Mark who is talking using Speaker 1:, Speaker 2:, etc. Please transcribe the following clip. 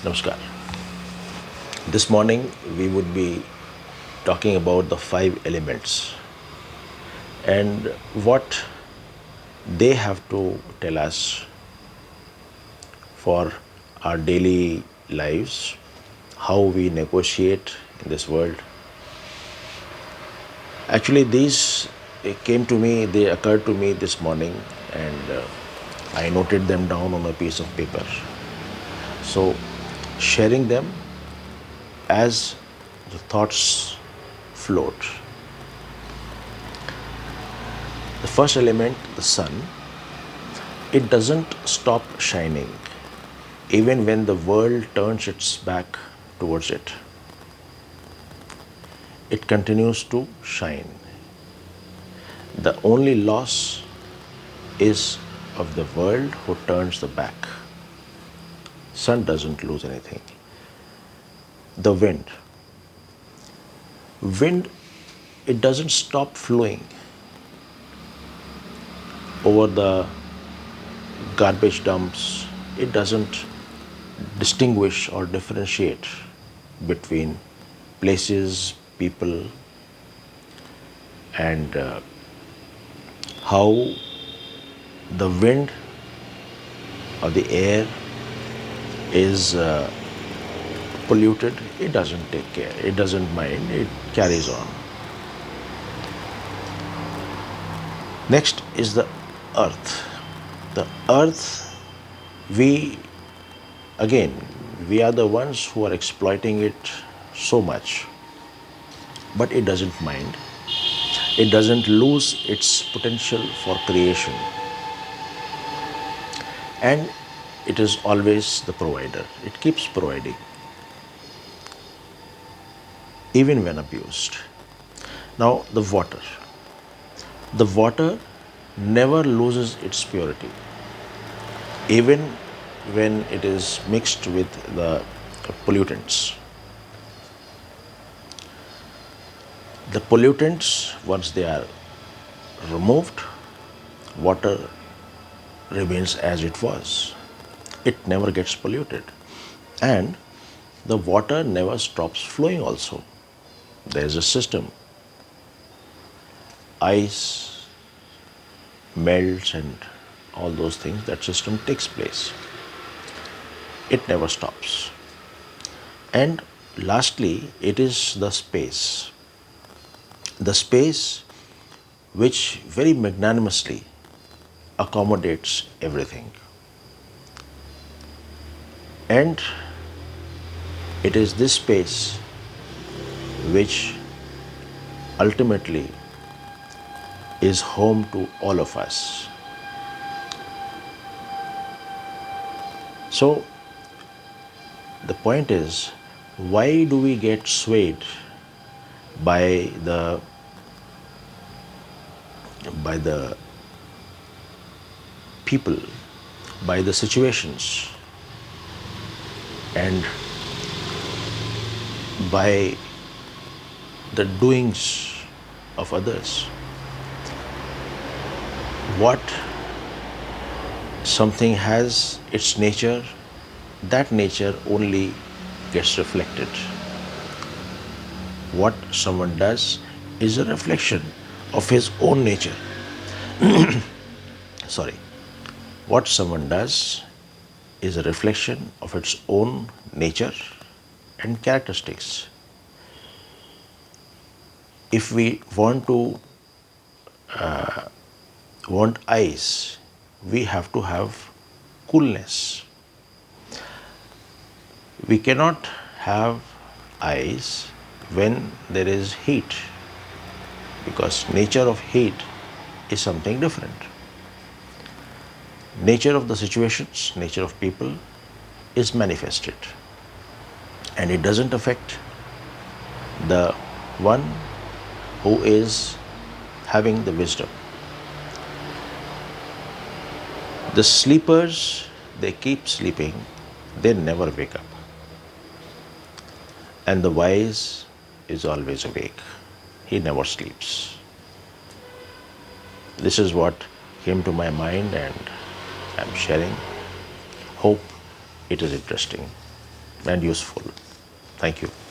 Speaker 1: Namaskar. This morning we would be talking about the five elements and what they have to tell us for our daily lives, how we negotiate in this world. Actually, these they occurred to me this morning, and I noted them down on a piece of paper. So, sharing them as the thoughts float. The first element, the sun, it doesn't stop shining even when the world turns its back towards it. It continues to shine. The only loss is of the world who turns the back. Sun doesn't lose anything. The wind. Wind, it doesn't stop flowing over the garbage dumps. It doesn't distinguish or differentiate between places, people, and how the wind or the air is polluted. It doesn't take care, it doesn't mind, it carries on. Next is the earth. The earth, we again, we are the ones who are exploiting it so much, but it doesn't mind. It doesn't lose its potential for creation, and it is always the provider. It keeps providing even when abused. Now, the water. The water never loses its purity, even when it is mixed with the pollutants. The pollutants, once they are removed, water remains as it was. It never gets polluted. And the water never stops flowing also. There is a system. Ice melts and all those things, that system takes place. It never stops. And lastly, it is the space. The space which very magnanimously accommodates everything. And it is this space which ultimately is home to all of us. So, the point is, why do we get swayed by the people, by the situations, and by the doings of others? What something has its nature, that nature only gets reflected. What someone does is a reflection of his own nature. Sorry. What someone does is a reflection of its own nature and characteristics. If we want ice, we have to have coolness. We cannot have ice when there is heat, because nature of heat is something different. Nature of the situations, nature of people is manifested, and it doesn't affect the one who is having the wisdom. The sleepers, they keep sleeping, they never wake up. And the wise is always awake, he never sleeps. This is what came to my mind and I'm sharing. Hope it is interesting. and useful. Thank you.